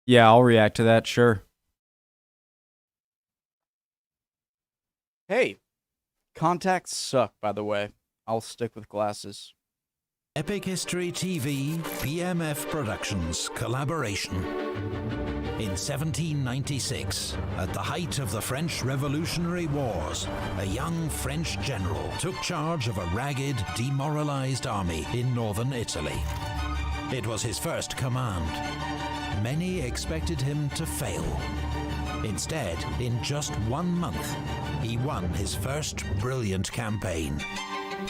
Yeah, I'll react to that, sure. Hey, contacts suck, by the way. I'll stick with glasses. Epic History TV PMF Productions collaboration. In 1796, at the height of the French Revolutionary Wars, a young French general took charge of a ragged, demoralized army in northern Italy. It was his first command. Many expected him to fail. Instead, in just 1 month, he won his first brilliant campaign.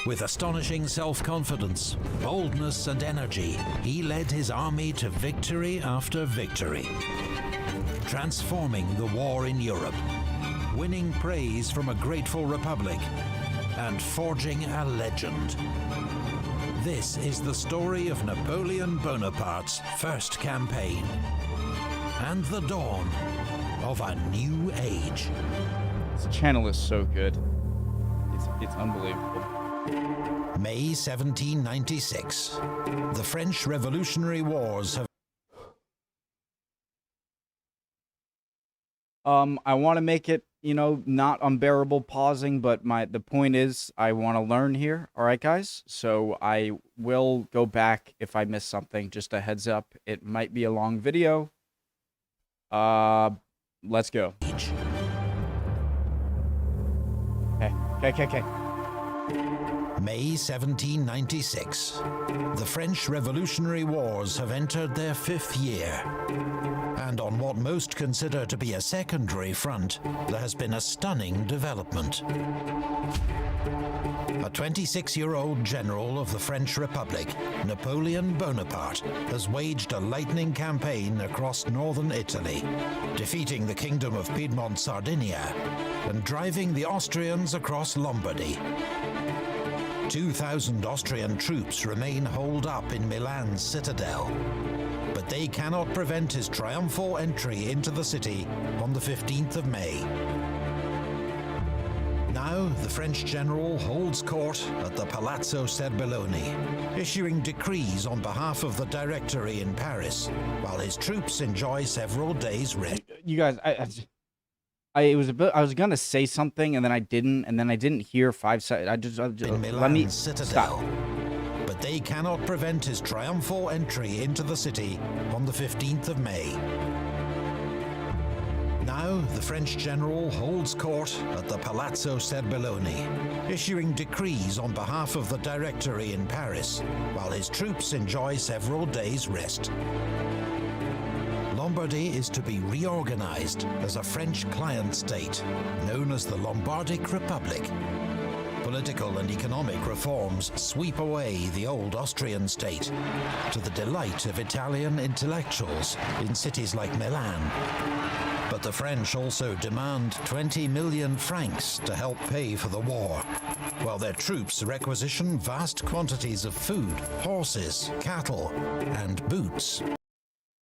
With astonishing self-confidence, boldness and energy, he led his army to victory after victory, transforming the war in Europe, winning praise from a grateful republic, and forging a legend. This is the story of Napoleon Bonaparte's first campaign, and the dawn of a new age. This channel is so good. It's unbelievable. May 1796. The French Revolutionary Wars have... I want to make it, not unbearable pausing, but the point is I want to learn here. All right, guys? So I will go back if I miss something. Just a heads up. It might be a long video. Let's go. Okay. May 1796. The French Revolutionary Wars have entered their 5th year. And on what most consider to be a secondary front, there has been a stunning development. A 26-year-old general of the French Republic, Napoleon Bonaparte, has waged a lightning campaign across northern Italy, defeating the Kingdom of Piedmont Sardinia and driving the Austrians across Lombardy. 2,000 Austrian troops remain holed up in Milan's citadel, but they cannot prevent his triumphal entry into the city on the 15th of May. Now, the French general holds court at the Palazzo Serbelloni, issuing decrees on behalf of the Directory in Paris, while his troops enjoy several days' rest. You guys, I was gonna say something and then I didn't hear 5 seconds. I just in Milan's let me citadel. stop. But they cannot prevent his triumphal entry into the city on the 15th of May. Now, the French general holds court at the Palazzo Serbelloni, issuing decrees on behalf of the Directory in Paris, while his troops enjoy several days' rest. Lombardy is to be reorganized as a French client state, known as the Lombardic Republic. Political and economic reforms sweep away the old Austrian state, to the delight of Italian intellectuals in cities like Milan. But the French also demand 20 million francs to help pay for the war, while their troops requisition vast quantities of food, horses, cattle, and boots.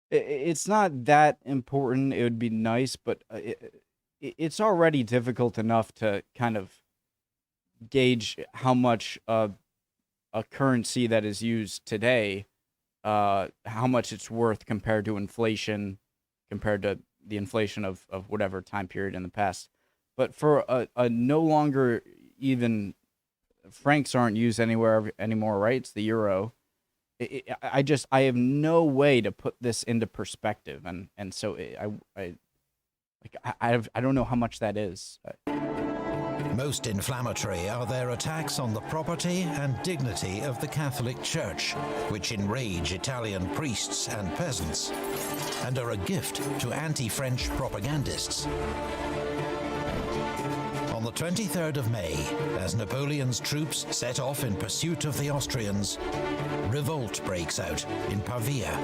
It's not that important. It would be nice, but it's already difficult enough to kind of gauge how much a currency that is used today, how much it's worth compared to inflation, compared to the inflation of whatever time period in the past. But for a no longer even francs aren't used anywhere anymore, right? It's the euro. I have no way to put this into perspective, and so I don't know how much that is. Most inflammatory are their attacks on the property and dignity of the Catholic Church, which enrage Italian priests and peasants, and are a gift to anti-French propagandists. On the 23rd of May, as Napoleon's troops set off in pursuit of the Austrians, revolt breaks out in Pavia.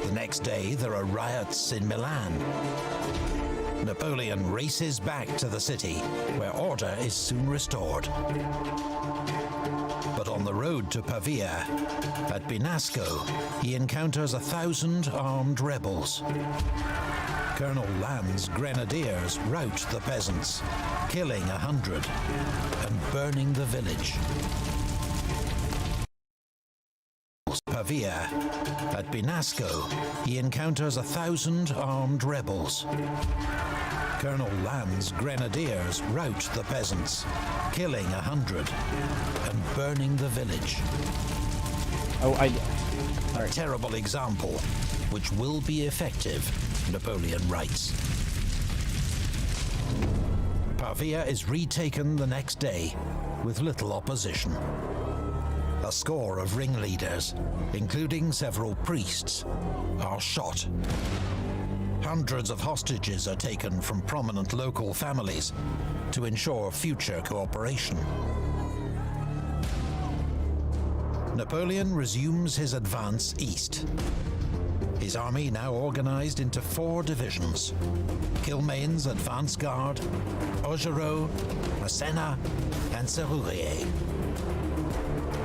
The next day, there are riots in Milan. Napoleon races back to the city, where order is soon restored. But on the road to Pavia, at Binasco, he encounters 1,000 armed rebels. Colonel Lannes' grenadiers rout the peasants, killing 100 and burning the village. Pavia. At Binasco, he encounters 1,000 armed rebels. Colonel Lannes' grenadiers rout the peasants, killing 100 and burning the village. A terrible example, which will be effective, Napoleon writes. Pavia is retaken the next day with little opposition. A score of ringleaders, including several priests, are shot. Hundreds of hostages are taken from prominent local families to ensure future cooperation. Napoleon resumes his advance east. His army now organized into 4 divisions: Kilmain's advance guard, Augereau, Massena, and Serrurier.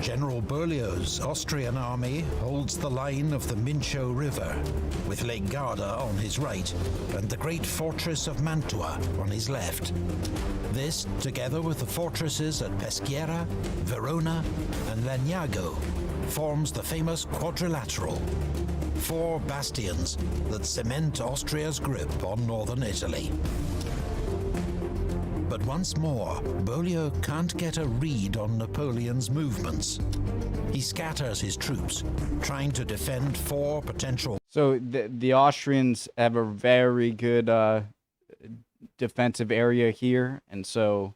General Berlioz's Austrian army holds the line of the Mincio River, with Lake Garda on his right and the great fortress of Mantua on his left. This, together with the fortresses at Peschiera, Verona, and Lagnago, forms the famous quadrilateral. 4 bastions that cement Austria's grip on northern Italy. But once more, Beaulieu can't get a read on Napoleon's movements. He scatters his troops, trying to defend 4 potential... So the Austrians have a very good defensive area here, and so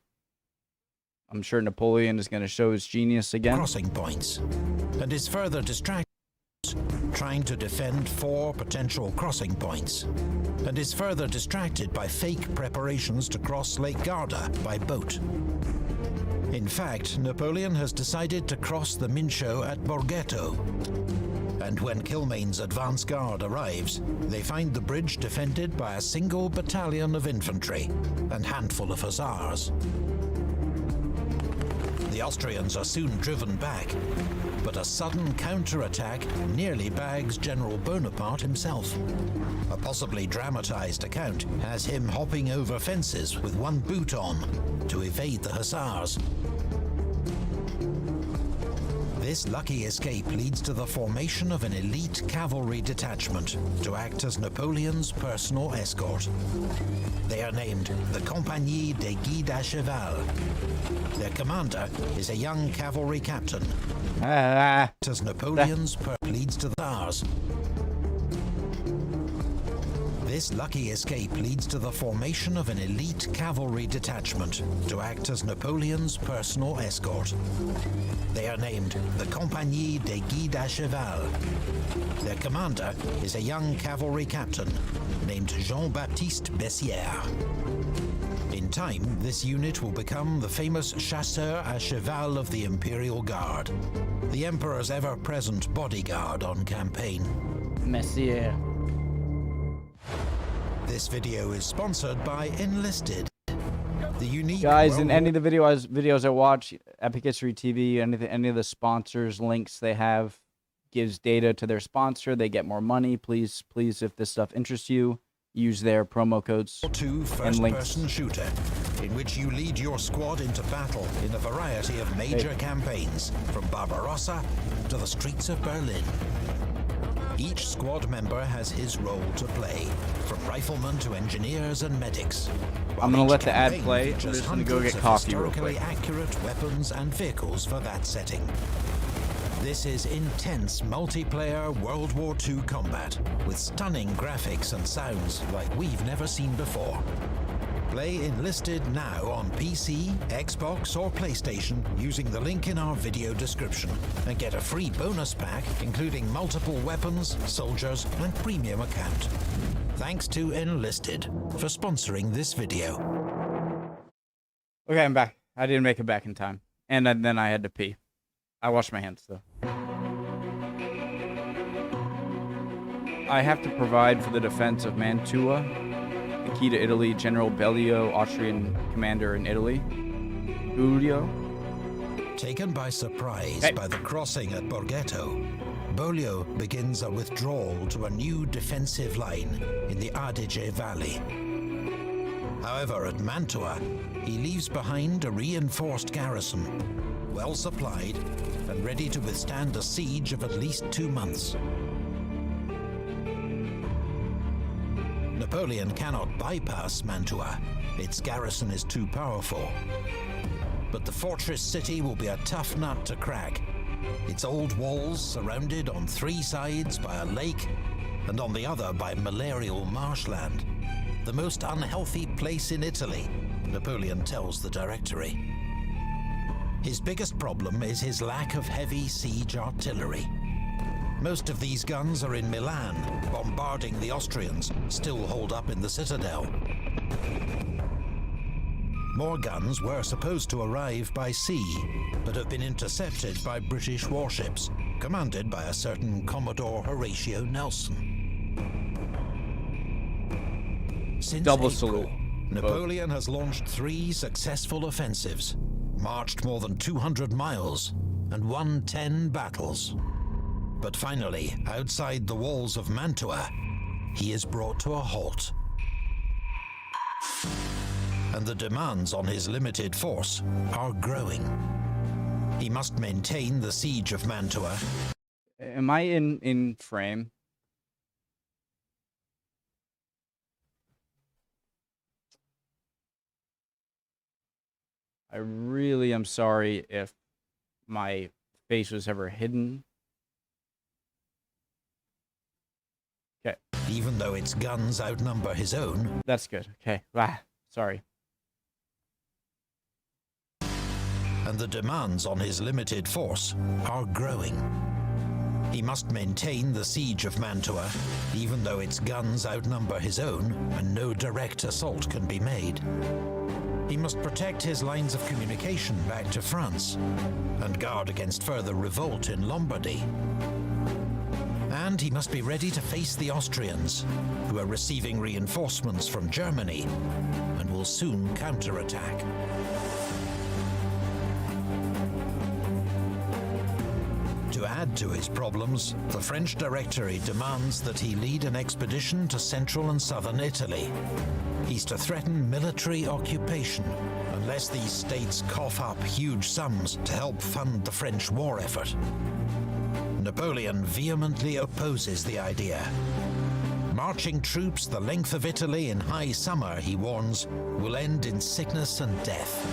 I'm sure Napoleon is going to show his genius again. ...crossing points, and is further distracted, trying to defend 4 potential crossing points, and is further distracted by fake preparations to cross Lake Garda by boat. In fact, Napoleon has decided to cross the Mincio at Borghetto, and when Kilmain's advance guard arrives, they find the bridge defended by a single battalion of infantry and handful of hussars. The Austrians are soon driven back, but a sudden counterattack nearly bags General Bonaparte himself. A possibly dramatized account has him hopping over fences with one boot on to evade the hussars. This lucky escape leads to the formation of an elite cavalry detachment to act as Napoleon's personal escort. They are named the Compagnie des Guides à Cheval. Their commander is a young cavalry captain. As Napoleon's leads to the stars. This lucky escape leads to the formation of an elite cavalry detachment to act as Napoleon's personal escort. They are named the Compagnie des Guides à Cheval. Their commander is a young cavalry captain named Jean-Baptiste Bessières. In time, this unit will become the famous Chasseurs à Cheval of the Imperial Guard, the Emperor's ever-present bodyguard on campaign. Messier. This video is sponsored by Enlisted. The unique guys, in any of the videos I watch, Epic History TV, any of the sponsors, links they have, gives data to their sponsor. They get more money. Please, if this stuff interests you, use their promo codes and links. First-person shooter, in which you lead your squad into battle in a variety of major campaigns, from Barbarossa to the streets of Berlin. Each squad member has his role to play, from riflemen to engineers and medics. I'm going to let the ad play. I'm just going to go get coffee real quick. Accurate weapons and vehicles for that setting. This is intense multiplayer World War II combat, with stunning graphics and sounds like we've never seen before. Play Enlisted now on PC, Xbox or PlayStation using the link in our video description and get a free bonus pack including multiple weapons, soldiers and premium account. Thanks to Enlisted for sponsoring this video. Okay, I'm back. I didn't make it back in time. And then I had to pee. I washed my hands though. I have to provide for the defense of Mantua. The key to Italy, General Belliot, Austrian commander in Italy. Giulio. Taken by surprise by the crossing at Borghetto, Beaulieu begins a withdrawal to a new defensive line in the Adige Valley. However, at Mantua, he leaves behind a reinforced garrison, well supplied, and ready to withstand a siege of at least 2 months. Napoleon cannot bypass Mantua. Its garrison is too powerful. But the fortress city will be a tough nut to crack. Its old walls surrounded on 3 sides by a lake and on the other by malarial marshland. The most unhealthy place in Italy, Napoleon tells the Directory. His biggest problem is his lack of heavy siege artillery. Most of these guns are in Milan, bombarding the Austrians, still holed up in the citadel. More guns were supposed to arrive by sea, but have been intercepted by British warships, commanded by a certain Commodore Horatio Nelson. Since Double April, salute. Napoleon has launched 3 successful offensives, marched more than 200 miles, and won 10 battles. But finally, outside the walls of Mantua, he is brought to a halt. And the demands on his limited force are growing. He must maintain the siege of Mantua. Am I in frame? I really am sorry if my face was ever hidden. Okay. Even though its guns outnumber his own. That's good. Okay. Sorry. And the demands on his limited force are growing. He must maintain the siege of Mantua, even though its guns outnumber his own and no direct assault can be made. He must protect his lines of communication back to France and guard against further revolt in Lombardy. And he must be ready to face the Austrians, who are receiving reinforcements from Germany and will soon counterattack. To add to his problems, the French Directory demands that he lead an expedition to central and southern Italy. He's to threaten military occupation unless these states cough up huge sums to help fund the French war effort. Napoleon vehemently opposes the idea. Marching troops the length of Italy in high summer, he warns, will end in sickness and death.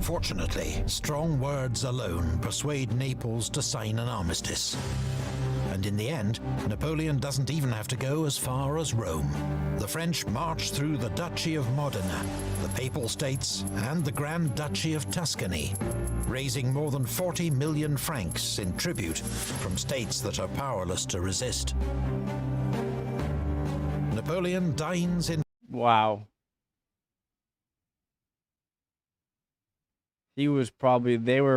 Fortunately, strong words alone persuade Naples to sign an armistice. And in the end, Napoleon doesn't even have to go as far as Rome. The French march through the Duchy of Modena, the Papal States, and the Grand Duchy of Tuscany, raising more than 40 million francs in tribute from states that are powerless to resist. Napoleon dines in... Wow. They were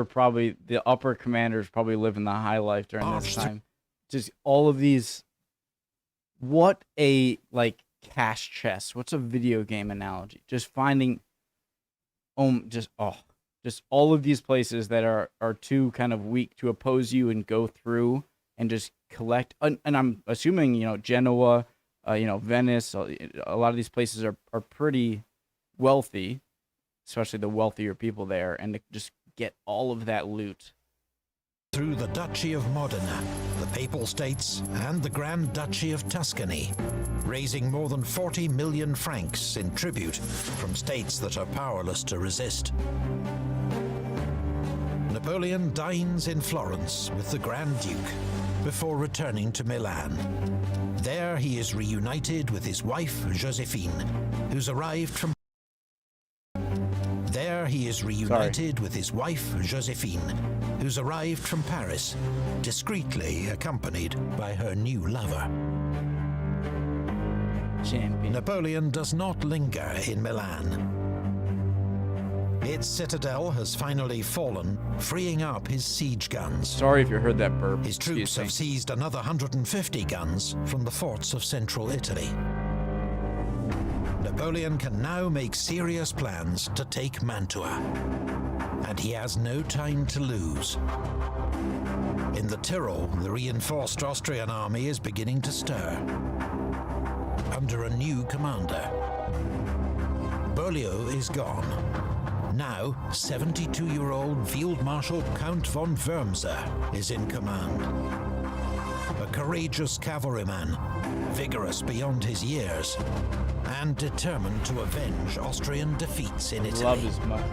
probably, the upper commanders probably living the high life during this time. Just all of these, what a, like, cash chest. What's a video game analogy? Just finding, just all of these places that are too kind of weak to oppose you and go through and just collect. And I'm assuming, Genoa, Venice, a lot of these places are pretty wealthy, especially the wealthier people there, and to just get all of that loot. Through the Duchy of Modena, the Papal States, and the Grand Duchy of Tuscany, raising more than 40 million francs in tribute from states that are powerless to resist. Napoleon dines in Florence with the Grand Duke before returning to Milan. There he is reunited with his wife, Josephine, who's arrived from Paris, discreetly accompanied by her new lover. Champion. Napoleon does not linger in Milan. Its citadel has finally fallen, freeing up his siege guns. Sorry if you heard that burp. His troops have seized another 150 guns from the forts of central Italy. Napoleon can now make serious plans to take Mantua, and he has no time to lose. In the Tyrol, the reinforced Austrian army is beginning to stir, under a new commander. Berlioz is gone. Now, 72-year-old Field Marshal Count von Wurmser is in command. A courageous cavalryman, vigorous beyond his years, and determined to avenge Austrian defeats in Italy. Love his mother.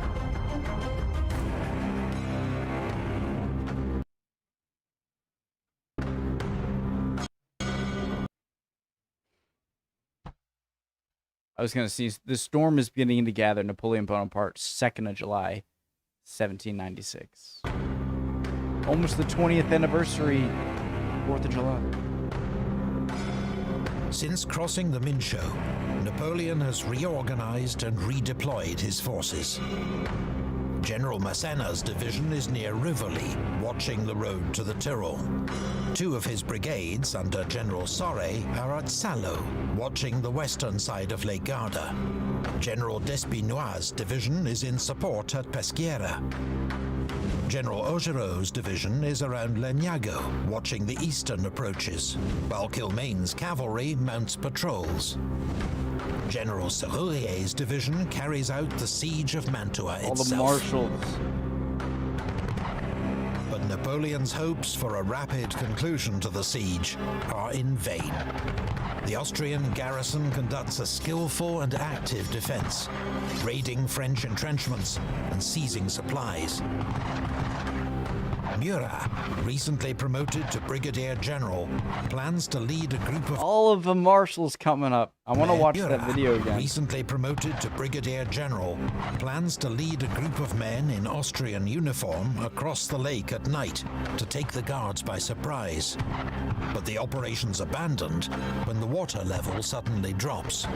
I was going to see, the storm is beginning to gather. Napoleon Bonaparte, 2nd of July, 1796. Almost the 20th anniversary, 4th of July. Since crossing the Mincio, Napoleon has reorganized and redeployed his forces. General Massena's division is near Rivoli, watching the road to the Tyrol. 2 of his brigades, under General Sorre, are at Salo, watching the western side of Lake Garda. General Despinois' division is in support at Peschiera. General Augereau's division is around Legnago, watching the eastern approaches, while Kilmain's cavalry mounts patrols. General Serrurier's division carries out the siege of Mantua itself. All the marshals. But Napoleon's hopes for a rapid conclusion to the siege are in vain. The Austrian garrison conducts a skillful and active defense, raiding French entrenchments and seizing supplies. Murat, recently promoted to brigadier general, plans to lead a group of... All of the marshals coming up. I want to watch Murat, that video again. recently promoted to brigadier general, plans to lead a group of men in Austrian uniform across the lake at night to take the guards by surprise. But the operation's abandoned when the water level suddenly drops.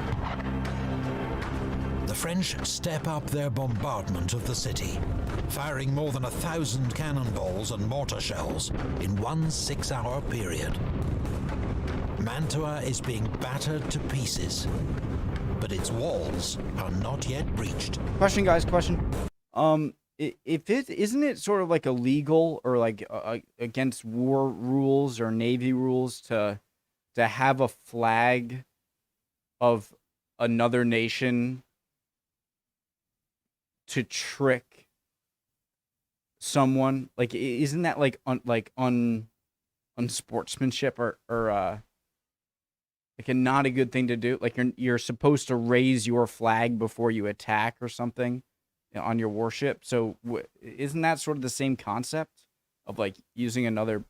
The French step up their bombardment of the city, firing more than 1,000 cannonballs and mortar shells in one 6-hour period. Mantua is being battered to pieces, but its walls are not yet breached. Question, guys, question. If it isn't it sort of like illegal or like against war rules or Navy rules to have a flag of another nation to trick someone? Like, isn't that like unsportsmanship or like not a good thing to do? Like you're supposed to raise your flag before you attack or something on your warship. So isn't that sort of the same concept of like using another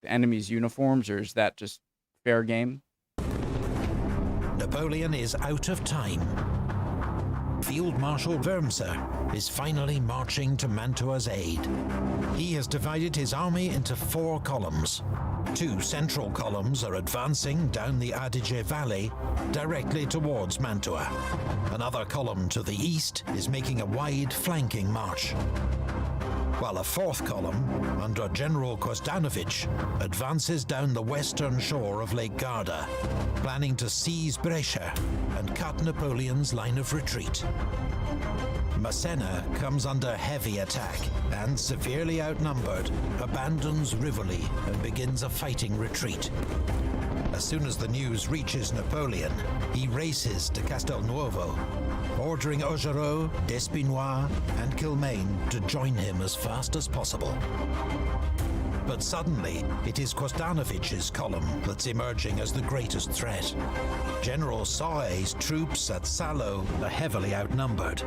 enemy's uniforms, or is that just fair game? Napoleon is out of time. Field Marshal Wurmser is finally marching to Mantua's aid. He has divided his army into 4 columns. 2 central columns are advancing down the Adige Valley directly towards Mantua. Another column to the east is making a wide flanking march, while a 4th column, under General Kostanovic, advances down the western shore of Lake Garda, planning to seize Brescia and cut Napoleon's line of retreat. Massena comes under heavy attack and, severely outnumbered, abandons Rivoli and begins a fighting retreat. As soon as the news reaches Napoleon, he races to Castelnuovo, ordering Augereau, Despinois, and Kilmain to join him as fast as possible. But suddenly, it is Kostanovic's column that's emerging as the greatest threat. General Saue's troops at Salo are heavily outnumbered.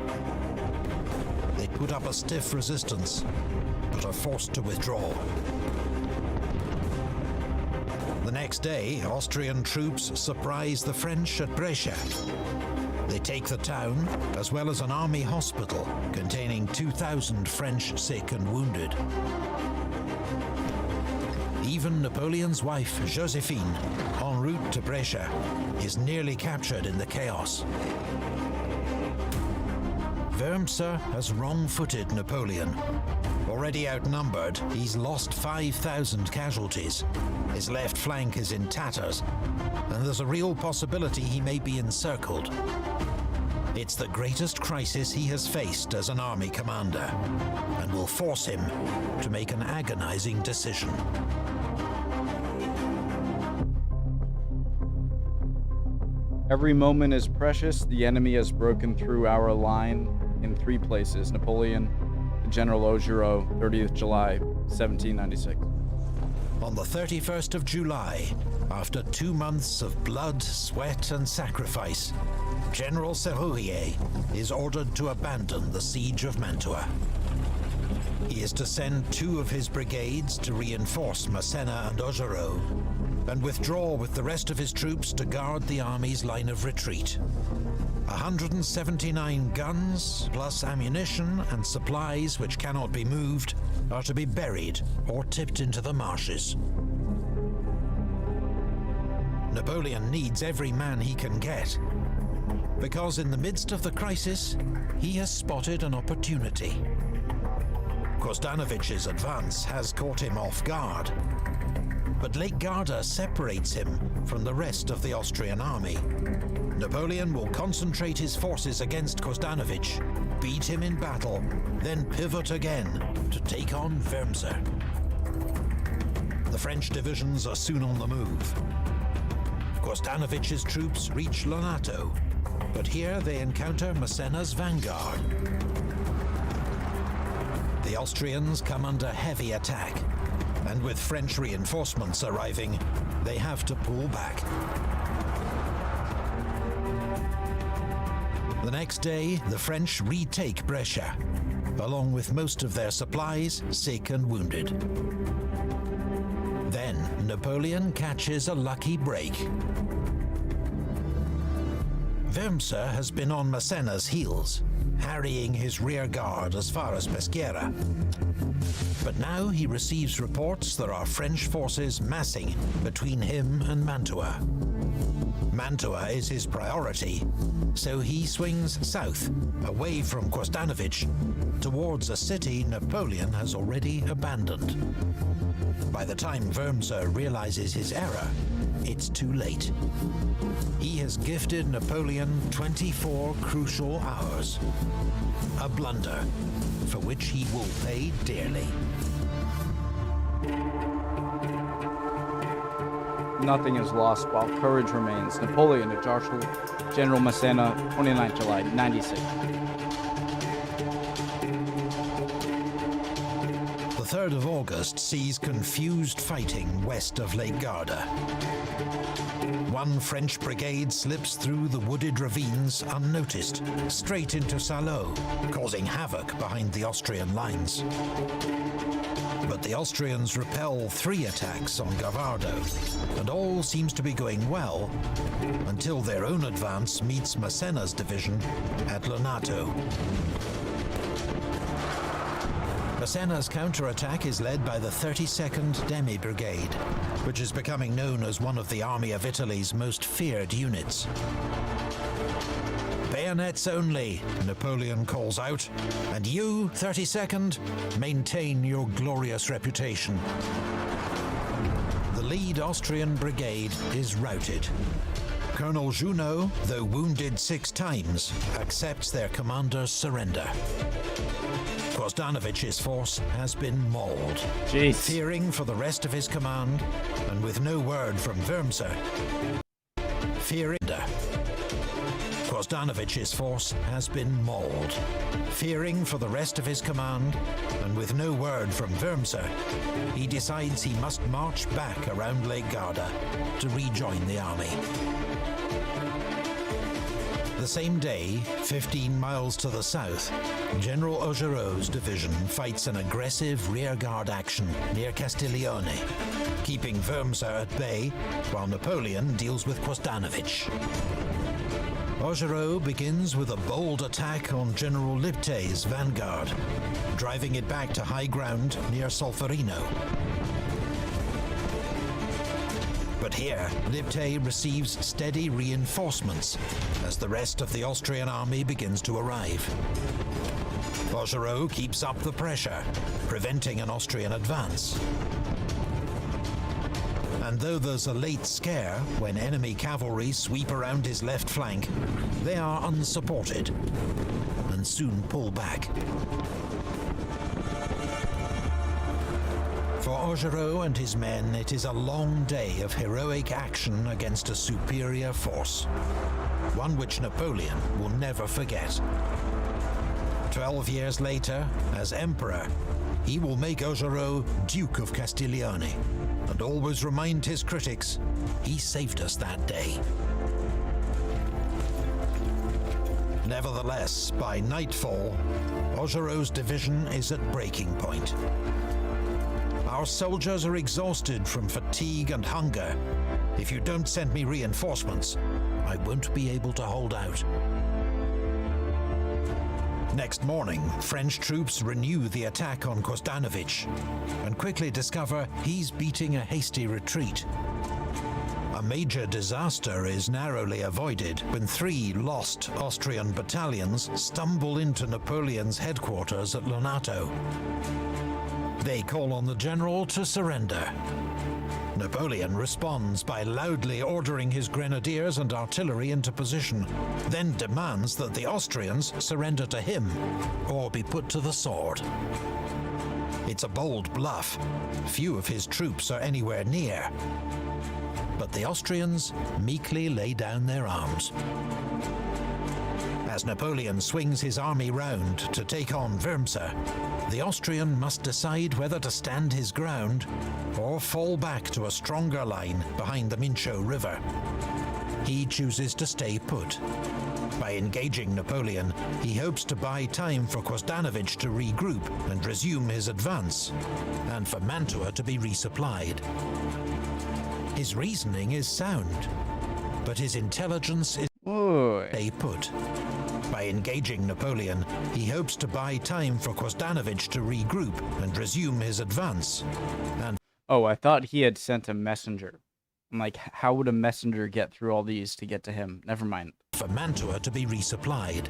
They put up a stiff resistance, but are forced to withdraw. The next day, Austrian troops surprise the French at Brescia. They take the town, as well as an army hospital containing 2,000 French sick and wounded. Even Napoleon's wife, Josephine, en route to Brescia, is nearly captured in the chaos. Wurmser has wrong-footed Napoleon. Already outnumbered, he's lost 5,000 casualties. His left flank is in tatters, and there's a real possibility he may be encircled. It's the greatest crisis he has faced as an army commander, and will force him to make an agonizing decision. Every moment is precious. The enemy has broken through our line. in 3 places: Napoleon, General Augereau, 30th July, 1796. On the 31st of July, after 2 months of blood, sweat and sacrifice, General Serrurier is ordered to abandon the siege of Mantua. He is to send 2 of his brigades to reinforce Massena and Augereau, and withdraw with the rest of his troops to guard the army's line of retreat. 179 guns, plus ammunition and supplies which cannot be moved, are to be buried or tipped into the marshes. Napoleon needs every man he can get, because in the midst of the crisis, he has spotted an opportunity. Kostanovich's advance has caught him off guard, but Lake Garda separates him from the rest of the Austrian army. Napoleon will concentrate his forces against Kostanovich, beat him in battle, then pivot again to take on Wurmser. The French divisions are soon on the move. Kostanovich's troops reach Lonato, but here they encounter Massena's vanguard. The Austrians come under heavy attack, and with French reinforcements arriving, they have to pull back. The next day, the French retake Brescia, along with most of their supplies, sick and wounded. Then Napoleon catches a lucky break. Wurmser has been on Massena's heels, harrying his rear guard as far as Peschiera. But now he receives reports there are French forces massing between him and Mantua. Mantua is his priority, so he swings south, away from Kostanovich, towards a city Napoleon has already abandoned. By the time Wurmser realizes his error, it's too late. He has gifted Napoleon 24 crucial hours. A blunder, for which he will pay dearly. Nothing is lost while courage remains. Napoleon to General Massena, 29 July, 96. The 3rd of August sees confused fighting west of Lake Garda. One French brigade slips through the wooded ravines unnoticed, straight into Salò, causing havoc behind the Austrian lines. But the Austrians repel 3 attacks on Gavardo, and all seems to be going well until their own advance meets Massena's division at Lonato. Massena's counterattack is led by the 32nd Demi Brigade, which is becoming known as one of the Army of Italy's most feared units. Bayonets only, Napoleon calls out, and you, 32nd, maintain your glorious reputation. The lead Austrian brigade is routed. Colonel Junot, though wounded 6 times, accepts their commander's surrender. Kostanovich's force has been mauled. Jeez. Fearing for the rest of his command, and with no word from Wurmser, Kostanovich's force has been mauled. Fearing for the rest of his command, and with no word from Wurmser, he decides he must march back around Lake Garda to rejoin the army. The same day, 15 miles to the south, General Augereau's division fights an aggressive rearguard action near Castiglione, keeping Wurmser at bay while Napoleon deals with Kostanovich. Augereau begins with a bold attack on General Liptay's vanguard, driving it back to high ground near Solferino. But here, Liptay receives steady reinforcements as the rest of the Austrian army begins to arrive. Augereau keeps up the pressure, preventing an Austrian advance. And though there's a late scare when enemy cavalry sweep around his left flank, they are unsupported and soon pull back. For Augereau and his men, it is a long day of heroic action against a superior force, one which Napoleon will never forget. 12 years later, as emperor, he will make Augereau Duke of Castiglione, and always remind his critics, he saved us that day. Nevertheless, by nightfall, Augereau's division is at breaking point. Our soldiers are exhausted from fatigue and hunger. If you don't send me reinforcements, I won't be able to hold out. Next morning, French troops renew the attack on Kostanovic and quickly discover he's beating a hasty retreat. A major disaster is narrowly avoided when 3 lost Austrian battalions stumble into Napoleon's headquarters at Lonato. They call on the general to surrender. Napoleon responds by loudly ordering his grenadiers and artillery into position, then demands that the Austrians surrender to him or be put to the sword. It's a bold bluff. Few of his troops are anywhere near. But the Austrians meekly lay down their arms. As Napoleon swings his army round to take on Wurmser, the Austrian must decide whether to stand his ground or fall back to a stronger line behind the Mincio River. He chooses to stay put. By engaging Napoleon, he hopes to buy time for Kostanovic to regroup and resume his advance, and for Mantua to be resupplied. His reasoning is sound, but his intelligence is stay put. By engaging Napoleon, he hopes to buy time for Kostanovic to regroup and resume his advance. And Oh, I thought he had sent a messenger. I'm like, how would a messenger get through all these to get to him? Never mind. for Mantua to be resupplied.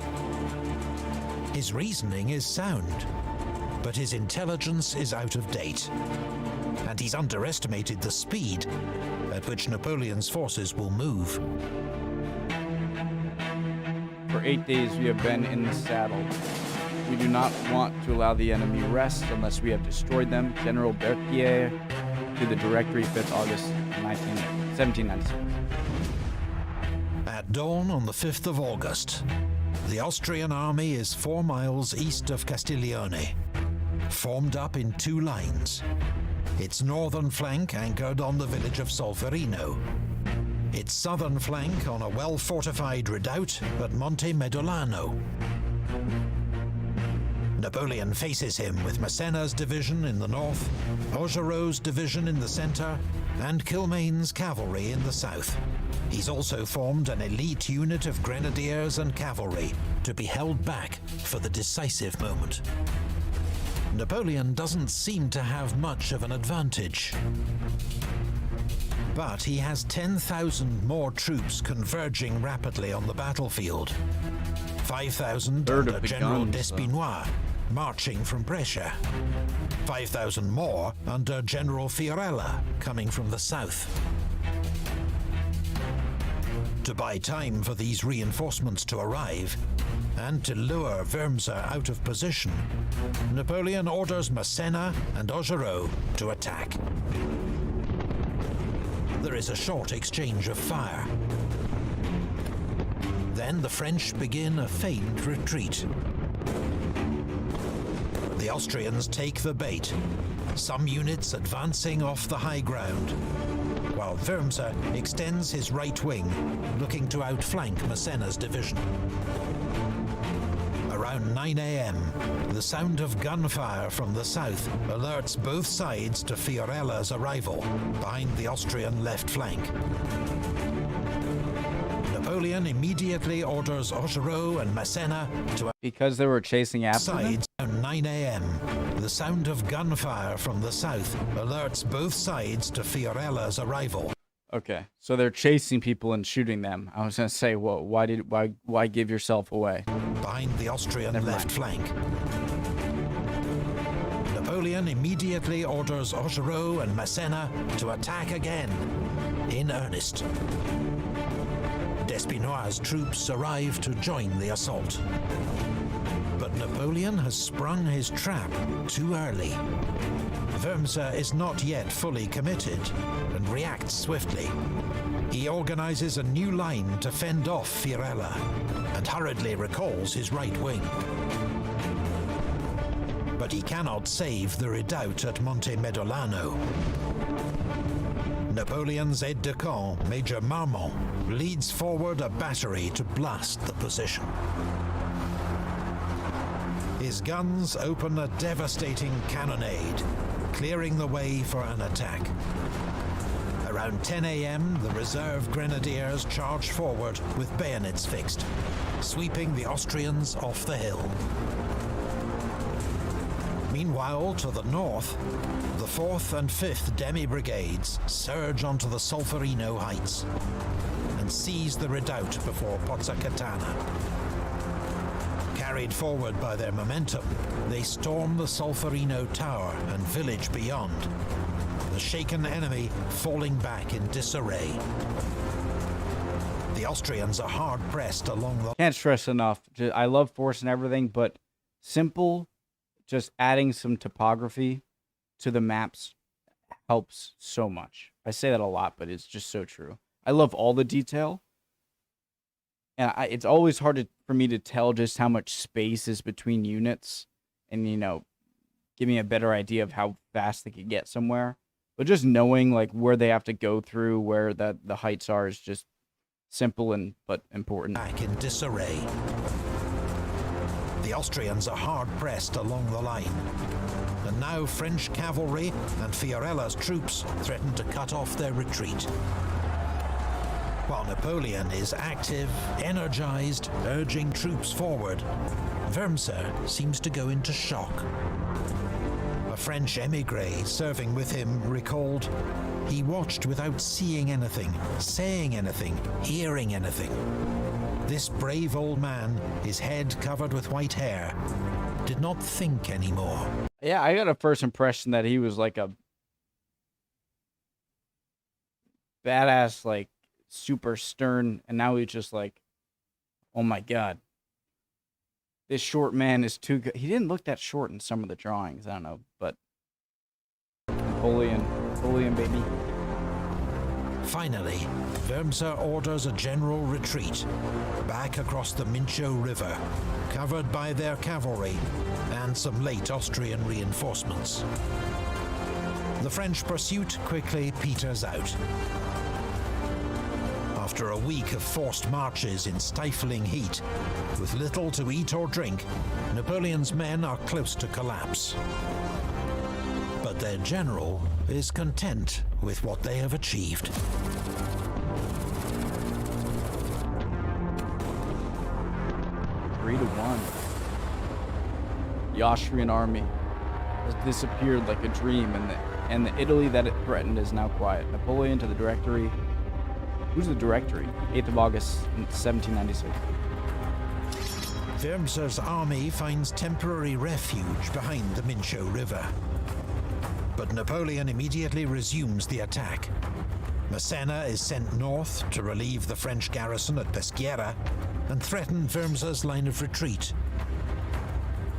His reasoning is sound, but his intelligence is out of date, and he's underestimated the speed at which Napoleon's forces will move. For 8 days we have been in the saddle. We do not want to allow the enemy rest unless we have destroyed them. General Berthier to the Directory, 5th August 1796. At dawn on the 5th of August, the Austrian army is 4 miles east of Castiglione, formed up in 2 lines. Its northern flank anchored on the village of Solferino, its southern flank on a well-fortified redoubt at Monte Medolano. Napoleon faces him with Massena's division in the north, Augereau's division in the center, and Kilmain's cavalry in the south. He's also formed an elite unit of grenadiers and cavalry to be held back for the decisive moment. Napoleon doesn't seem to have much of an advantage, but he has 10,000 more troops converging rapidly on the battlefield. 5,000 under General Despinois, marching from Brescia. 5,000 more under General Fiorella, coming from the south. To buy time for these reinforcements to arrive, and to lure Wurmser out of position, Napoleon orders Massena and Augereau to attack. There is a short exchange of fire. Then the French begin a feigned retreat. The Austrians take the bait, some units advancing off the high ground, while Wurmser extends his right wing, looking to outflank Massena's division. Around 9 a.m., the sound of gunfire from the south alerts both sides to Fiorella's arrival behind the Austrian left flank. Napoleon immediately orders Augereau and Massena to Because they were chasing after them? sides around 9 a.m. The sound of gunfire from the south alerts both sides to Fiorella's arrival. Okay, so they're chasing people and shooting them. I was gonna say, well, why give yourself away? Behind the Austrian Never left flank. Napoleon immediately orders Augereau and Massena to attack again, in earnest. Despinois' troops arrive to join the assault. But Napoleon has sprung his trap too early. Wurmser is not yet fully committed and reacts swiftly. He organizes a new line to fend off Fiorella and hurriedly recalls his right wing. but he cannot save the redoubt at Monte Medolano. Napoleon's aide-de-camp, Major Marmont, leads forward a battery to blast the position. His guns open a devastating cannonade, clearing the way for an attack. Around 10 a.m., the reserve grenadiers charge forward with bayonets fixed, sweeping the Austrians off the hill. Meanwhile, to the north, the 4th and 5th demi-brigades surge onto the Solferino heights and seize the redoubt before Pozzacatana. Carried forward by their momentum, they storm the Solferino tower and village beyond, the shaken enemy falling back in disarray. The Austrians are hard-pressed along the... Can't stress enough. I love force and everything, but simple, just adding some topography to the maps helps so much. I say that a lot, but it's just so true. I love all the detail. And it's always hard for me to tell just how much space is between units and, you know, give me a better idea of how fast they could get somewhere. But just knowing, like, where they have to go through, where the heights are, is just simple but important. Back in disarray. The Austrians are hard-pressed along the line. And now French cavalry and Fiorella's troops threaten to cut off their retreat. While Napoleon is active, energized, urging troops forward, Wurmser seems to go into shock. A French émigré serving with him recalled, "He watched without seeing anything, saying anything, hearing anything. This brave old man, his head covered with white hair, did not think anymore." Yeah, I got a first impression that he was like a badass, like, super stern, and now he's just like, oh my god, this short man is too good. He didn't look that short in some of the drawings, I don't know, but Napoleon baby. Finally, Wurmser orders a general retreat back across the Mincio River, covered by their cavalry and some late Austrian reinforcements. The French pursuit quickly peters out. After a week of forced marches in stifling heat, with little to eat or drink, Napoleon's men are close to collapse. But their general is content with what they have achieved. 3-1. The Austrian army has disappeared like a dream, and the Italy that it threatened is now quiet. Napoleon to the Directory. Who's the Directory? 8th of August, 1796. Wurmser's army finds temporary refuge behind the Mincio River. But Napoleon immediately resumes the attack. Massena is sent north to relieve the French garrison at Peschiera and threaten Wurmser's line of retreat.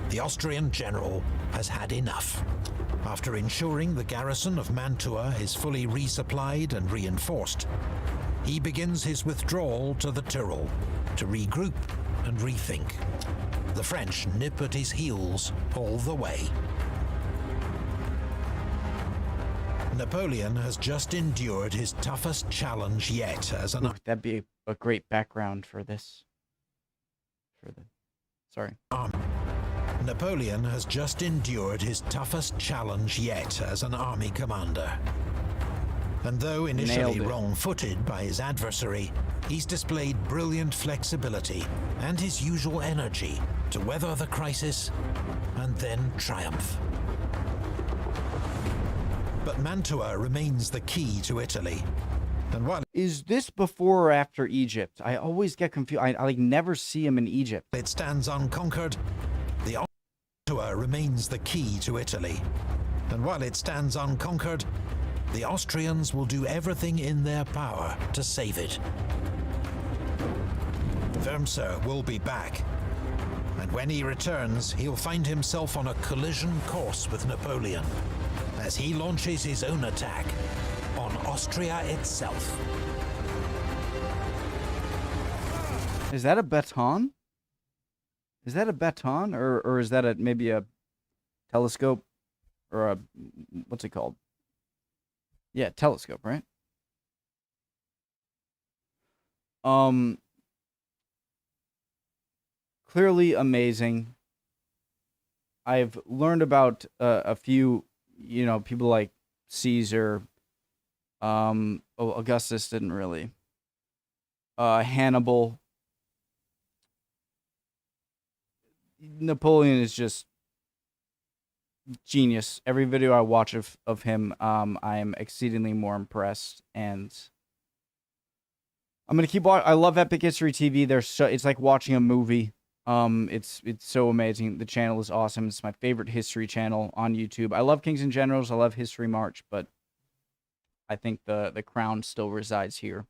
The Austrian general has had enough. After ensuring the garrison of Mantua is fully resupplied and reinforced, he begins his withdrawal to the Tyrol to regroup and rethink. The French nip at his heels all the way. Napoleon has just endured his toughest challenge yet as an... That'd be a great background for this. Sorry. Napoleon has just endured his toughest challenge yet as an army commander. And though initially wrong-footed by his adversary, he's displayed brilliant flexibility and his usual energy to weather the crisis and then triumph. But Mantua remains the key to Italy. And while is this before or after Egypt? I always get confused. I like never see him in Egypt. it stands unconquered, the Mantua remains the key to Italy. And while it stands unconquered, the Austrians will do everything in their power to save it. Wurmser will be back, and when he returns, he'll find himself on a collision course with Napoleon as he launches his own attack on Austria itself. Is that a baton? Is that a baton, or is that maybe a telescope, or a, what's it called? Yeah, telescope, right? Clearly amazing. I've learned about a few, people like Caesar. Augustus didn't really. Hannibal. Napoleon is just genius. Every video I watch of him, I am exceedingly more impressed, and I'm gonna keep watching. I love Epic History TV. It's like watching a movie. It's so amazing. The channel is awesome. It's my favorite history channel on YouTube. I love Kings and Generals. I love History March, but I think the crown still resides here.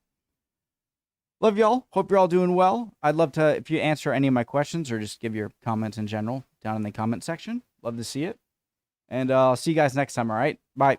Love y'all. Hope you're all doing well. I'd love to, if you answer any of my questions or just give your comments in general down in the comment section. Love to see it. And I'll see you guys next time, all right? Bye.